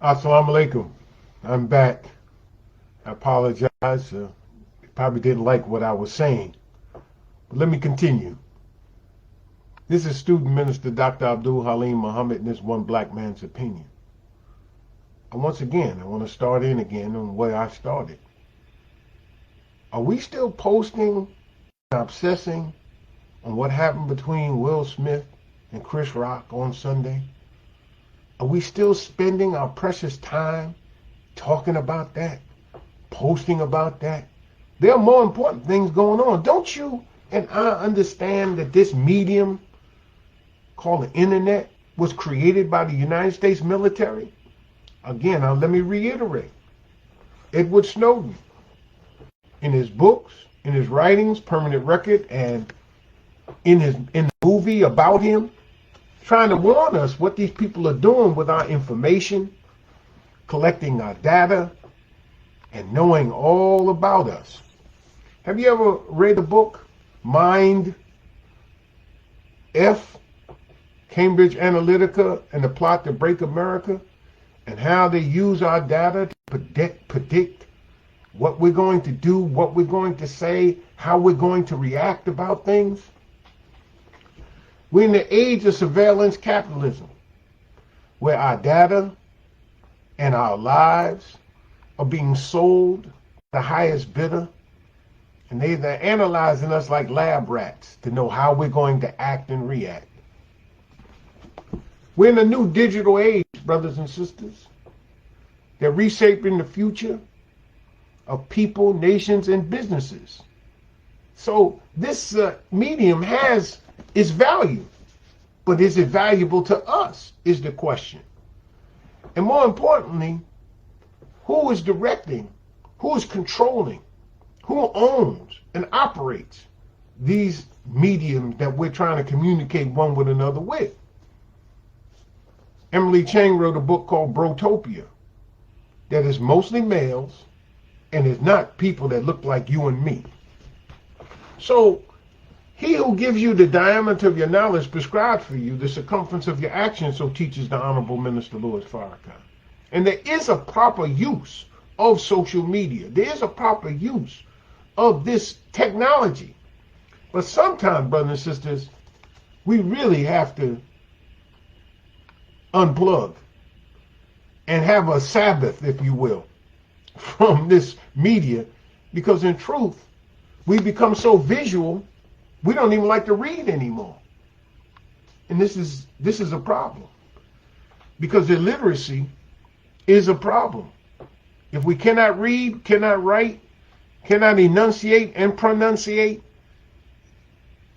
Assalamu alaikum. I'm back. I apologize. You probably didn't like what I was saying. But let me continue. This is student minister Dr. Abdul Halim Muhammad and this one black man's opinion. And once again, I want to start in again on where I started. Are we still posting and obsessing on what happened between Will Smith and Chris Rock on Sunday? Are we still spending our precious time talking about that, posting about that? There are more important things going on. Don't you and I understand that this medium called the internet was created by the United States military? Again, let me reiterate. Edward Snowden, in his books, in his writings, permanent record, and in the movie about him, trying to warn us what these people are doing with our information, collecting our data, and knowing all about us. Have you ever read the book, Mind F, Cambridge Analytica and the Plot to Break America, and how they use our data to predict what we're going to do, what we're going to say, how we're going to react about things? We're in the age of surveillance capitalism, where our data and our lives are being sold to the highest bidder, and they're analyzing us like lab rats to know how we're going to act and react. We're in a new digital age, brothers and sisters. They're reshaping the future of people, nations, and businesses. So this medium has its value, but is it valuable to us is the question. And more importantly, who is directing, who is controlling, who owns and operates these mediums that we're trying to communicate one with another with? Emily Chang wrote a book called Brotopia that is mostly males and is not people that look like you and me. So he who gives you the diameter of your knowledge prescribes for you the circumference of your actions, so teaches the Honorable Minister Louis Farrakhan. And there is a proper use of social media. There is a proper use of this technology. But sometimes, brothers and sisters, we really have to unplug and have a Sabbath, if you will, from this media, because in truth, we become so visual, we don't even like to read anymore. And this is a problem, because illiteracy is a problem. If we cannot read, cannot write, cannot enunciate and pronunciate,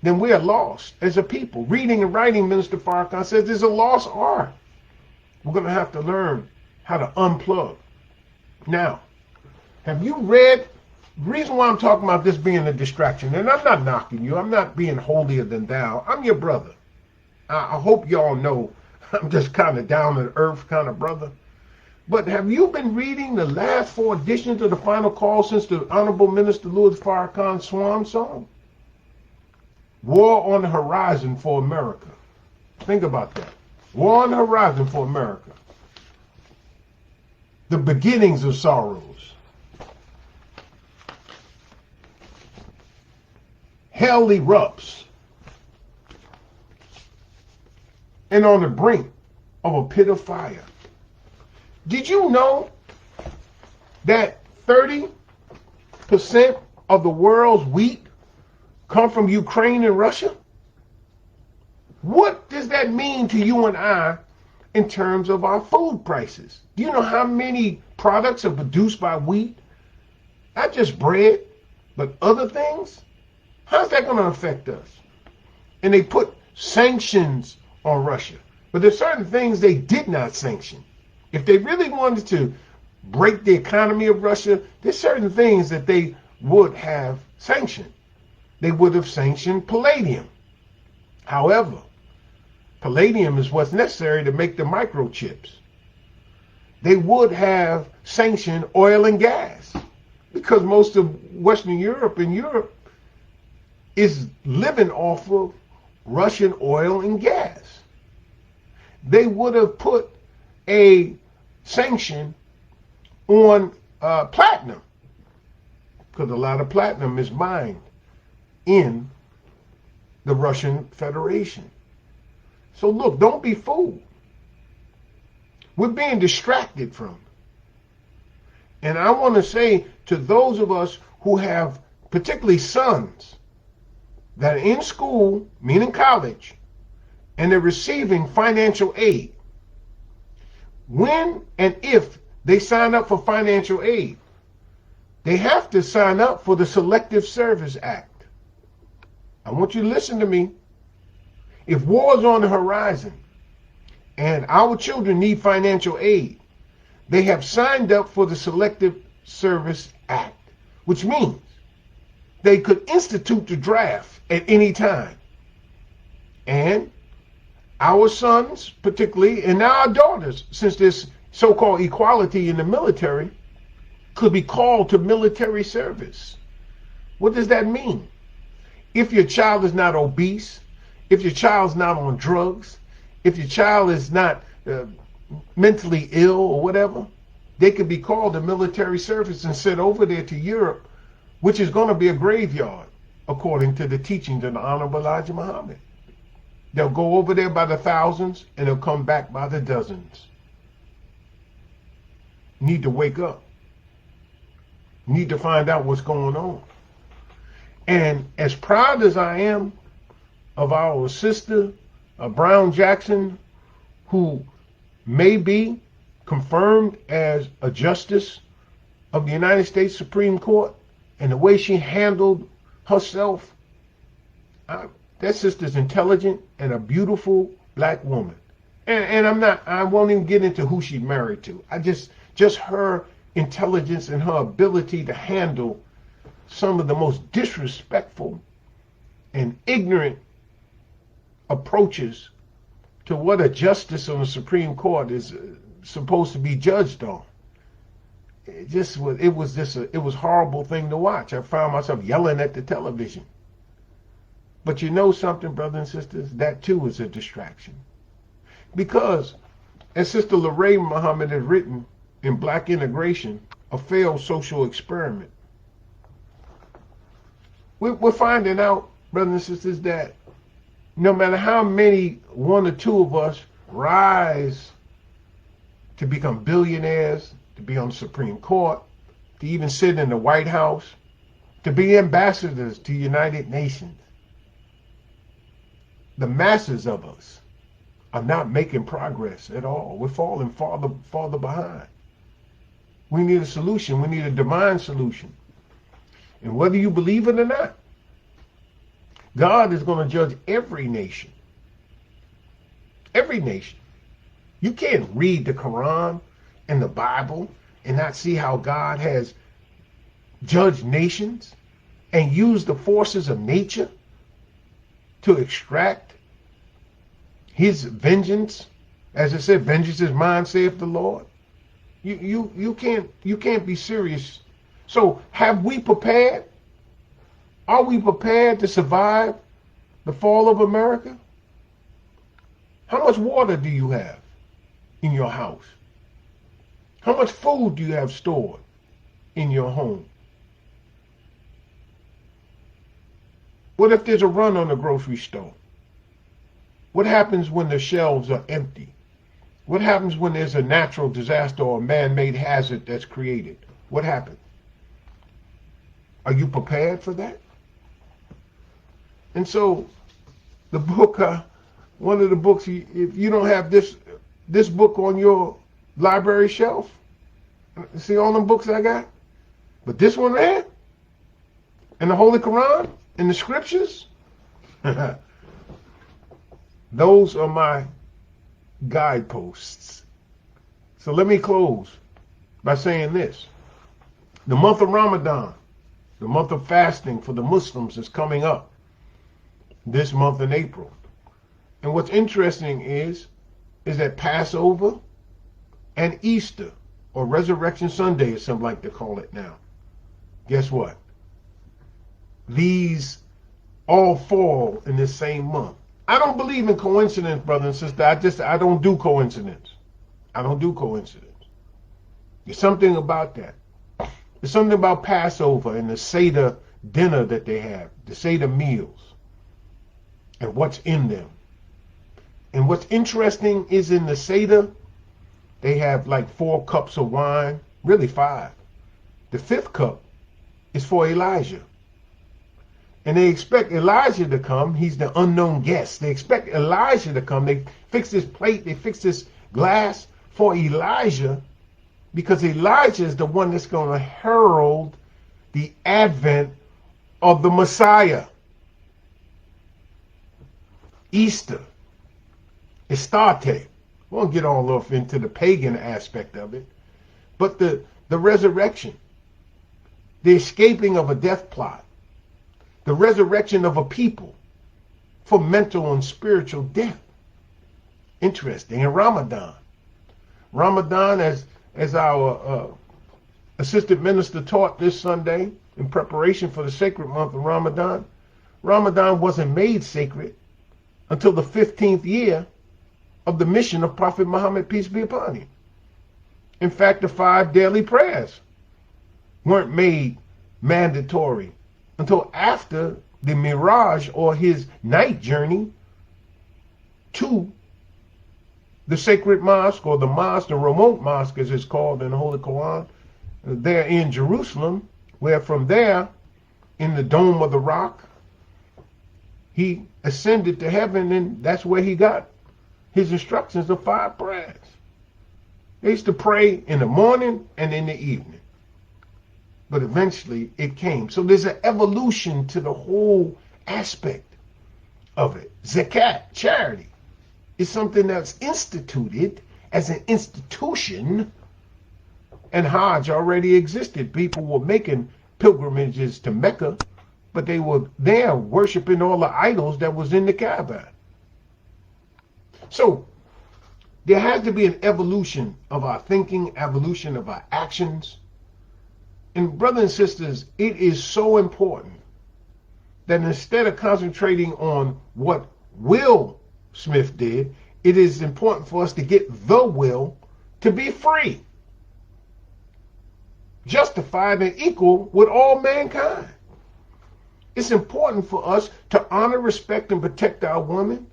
then we are lost as a people. Reading and writing, Minister Farrakhan says, is a lost art. We're going to have to learn how to unplug. Now, have you read? The reason why I'm talking about this being a distraction, and I'm not knocking you, I'm not being holier than thou, I'm your brother. I hope y'all know I'm just kind of down to earth kind of brother. But have you been reading the last 4 editions of the Final Call since the Honorable Minister Louis Farrakhan's swan song? War on the Horizon for America. Think about that. War on the Horizon for America. The beginnings of sorrows. Hell erupts. And on the brink of a pit of fire. Did you know that 30% of the world's wheat come from Ukraine and Russia? What does that mean to you and I in terms of our food prices? Do you know how many products are produced by wheat? Not just bread, but other things? How's that going to affect us? And they put sanctions on Russia. But there's certain things they did not sanction. If they really wanted to break the economy of Russia, there's certain things that they would have sanctioned. They would have sanctioned palladium. However, palladium is what's necessary to make the microchips. They would have sanctioned oil and gas, because most of Western Europe and Europe is living off of Russian oil and gas. They would have put a sanction on platinum, because a lot of platinum is mined in the Russian Federation. So look, don't be fooled. We're being distracted from it. And I want to say to those of us who have particularly sons that are in school, meaning college, and they're receiving financial aid, when and if they sign up for financial aid, they have to sign up for the Selective Service Act. I want you to listen to me. If war is on the horizon and our children need financial aid, they have signed up for the Selective Service Act, which means they could institute the draft at any time. And our sons, particularly, and now our daughters, since there's so-called equality in the military, could be called to military service. What does that mean? If your child is not obese, if your child's not on drugs, if your child is not mentally ill or whatever, they could be called to military service and sent over there to Europe, which is going to be a graveyard, according to the teachings of the Honorable Elijah Muhammad. They'll go over there by the thousands and they'll come back by the dozens. Need to wake up. Need to find out what's going on. And as proud as I am of our sister, Brown Jackson, who may be confirmed as a justice of the United States Supreme Court, and the way she handled herself, that sister's intelligent and a beautiful black woman. And I won't even get into who she's married to. Just her intelligence and her ability to handle some of the most disrespectful and ignorant approaches to what a justice on the Supreme Court is supposed to be judged on. It was a horrible thing to watch. I found myself yelling at the television. But you know something, brothers and sisters, that too is a distraction. Because, as Sister Lorraine Muhammad has written in Black Integration, a failed social experiment, we're finding out, brothers and sisters, that no matter how many one or two of us rise to become billionaires, to be on the Supreme Court, to even sit in the White House, to be ambassadors to United Nations, the masses of us are not making progress at all. We're falling farther behind. We need a solution. We need a divine solution. And whether you believe it or not, God is going to judge every nation. Every nation. You can't read the Quran and the Bible and not see how God has judged nations and used the forces of nature to extract his vengeance. As it said, vengeance is mine, saith the Lord. You can't be serious. So have we prepared? Are we prepared to survive the fall of America? How much water do you have in your house? How much food do you have stored in your home? What if there's a run on the grocery store? What happens when the shelves are empty? What happens when there's a natural disaster or a man-made hazard that's created? What happens? Are you prepared for that? And so the book, one of the books, if you don't have this book on your library shelf, see all them books I got? But this one there, and the Holy Quran, and the scriptures, those are my guideposts. So let me close by saying this. The month of Ramadan, the month of fasting for the Muslims, is coming up this month in April. And what's interesting is that Passover and Easter, or Resurrection Sunday, as some like to call it now, guess what? These all fall in this same month. I don't believe in coincidence, brother and sister. I don't do coincidence. I don't do coincidence. There's something about that. There's something about Passover and the Seder dinner that they have, the Seder meals, and what's in them. And what's interesting is in the Seder, they have like 4 cups of wine, really 5. The 5th cup is for Elijah. And they expect Elijah to come. He's the unknown guest. They expect Elijah to come. They fix this plate, they fix this glass for Elijah, because Elijah is the one that's going to herald the advent of the Messiah. Easter, Estarte. We won't get all off into the pagan aspect of it, but the resurrection, the escaping of a death plot, the resurrection of a people for mental and spiritual death. Interesting. And Ramadan, as our assistant minister taught this Sunday in preparation for the sacred month of Ramadan, Ramadan wasn't made sacred until the 15th year of the mission of Prophet Muhammad, peace be upon him. In fact, the 5 daily prayers weren't made mandatory until after the Miraj, or his night journey to the sacred mosque, or the mosque, the remote mosque as it's called in the Holy Quran, there in Jerusalem, where from there, in the Dome of the Rock, he ascended to heaven, and that's where he got his instructions of 5 prayers. They used to pray in the morning and in the evening. But eventually it came. So there's an evolution to the whole aspect of it. Zakat, charity, is something that's instituted as an institution, and Hajj already existed. People were making pilgrimages to Mecca, but they were there worshiping all the idols that was in the Kaaba. So there has to be an evolution of our thinking, evolution of our actions. And brothers and sisters, it is so important that instead of concentrating on what Will Smith did, it is important for us to get the will to be free, justified and equal with all mankind. It's important for us to honor, respect, and protect our women,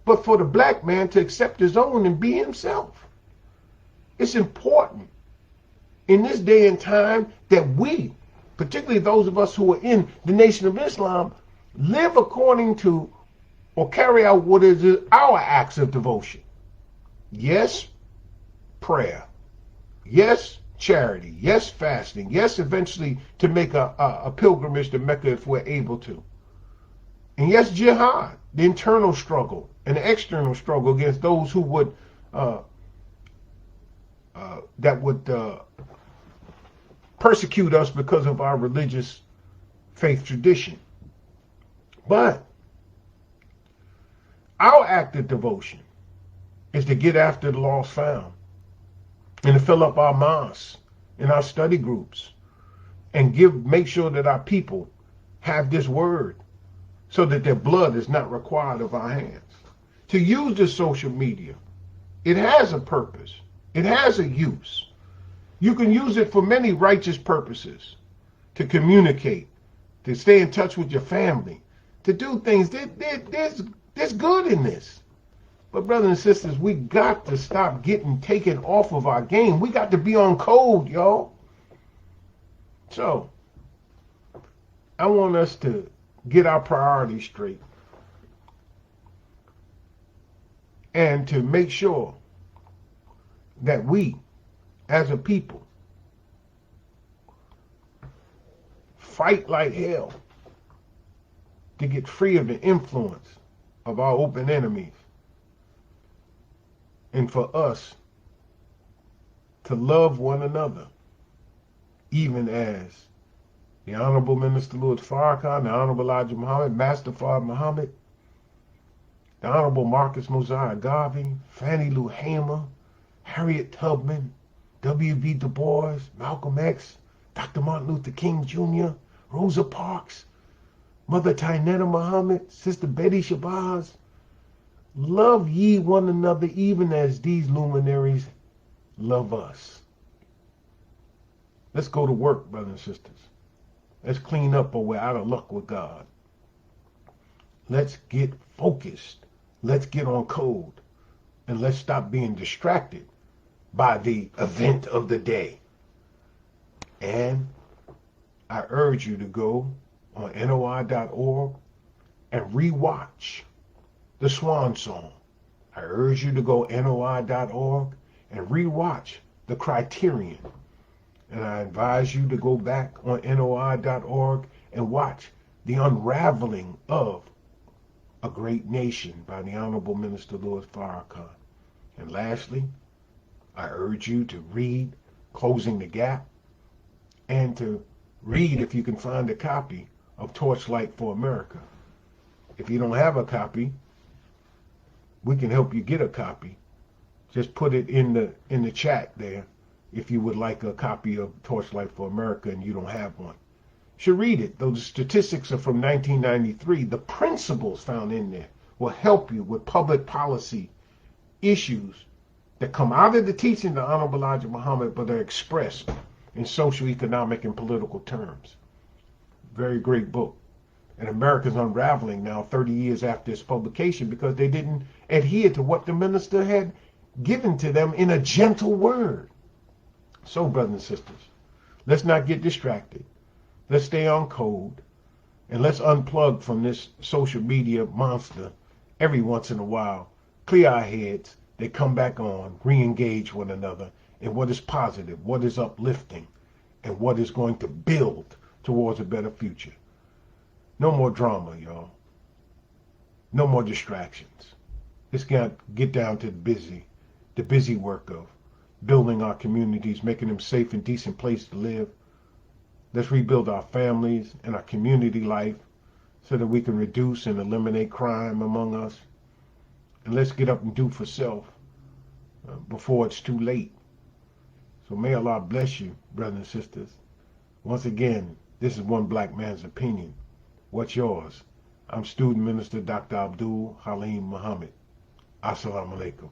but for the black man to accept his own and be himself. It's important in this day and time that we, particularly those of us who are in the Nation of Islam, live according to or carry out what is our acts of devotion. Yes, prayer. Yes, charity. Yes, fasting. Yes, eventually to make a pilgrimage to Mecca if we're able to. And yes, jihad, the internal struggle and the external struggle against those who would persecute us because of our religious faith tradition. But our act of devotion is to get after the lost found and to fill up our mosques and our study groups and make sure that our people have this word so that their blood is not required of our hands. To use this social media, it has a purpose. It has a use. You can use it for many righteous purposes, to communicate, to stay in touch with your family, to do things. There's good in this. But brothers and sisters, we got to stop getting taken off of our game. We got to be on code, y'all. So, I want us to get our priorities straight and to make sure that we, as a people, fight like hell to get free of the influence of our open enemies, and for us to love one another, even as the Honorable Minister Louis Farrakhan, the Honorable Elijah Muhammad, Master Fard Muhammad, the Honorable Marcus Mosiah Garvey, Fannie Lou Hamer, Harriet Tubman, W.B. Du Bois, Malcolm X, Dr. Martin Luther King Jr., Rosa Parks, Mother Tainetta Muhammad, Sister Betty Shabazz. Love ye one another even as these luminaries love us. Let's go to work, brothers and sisters. Let's clean up or we're out of luck with God. Let's get focused. Let's get on code. And let's stop being distracted by the event of the day. And I urge you to go on NOI.org and rewatch the Swan Song. I urge you to go NOI.org and rewatch the Criterion. And I advise you to go back on NOI.org and watch The Unraveling of a Great Nation by the Honorable Minister Louis Farrakhan. And lastly, I urge you to read Closing the Gap and to read, if you can find a copy, of Torchlight for America. If you don't have a copy, we can help you get a copy. Just put it in the chat there if you would like a copy of Torchlight for America and you don't have one. You should read it. Though the statistics are from 1993, the principles found in there will help you with public policy issues that come out of the teaching of the Honorable Elijah Muhammad, but are expressed in social, economic, and political terms. Very great book. And America's unraveling now 30 years after its publication because they didn't adhere to what the minister had given to them in a gentle word. So, brothers and sisters, let's not get distracted. Let's stay on code. And let's unplug from this social media monster every once in a while. Clear our heads. They come back on, re-engage one another in what is positive, what is uplifting, and what is going to build towards a better future. No more drama, y'all. No more distractions. Let's get down to the busy work of building our communities, making them safe and decent place to live. Let's rebuild our families and our community life so that we can reduce and eliminate crime among us. And let's get up and do for self before it's too late. So may Allah bless you, brothers and sisters. Once again, this is one black man's opinion. What's yours? I'm Student Minister Dr. Abdul Halim Muhammad. Assalamu alaikum.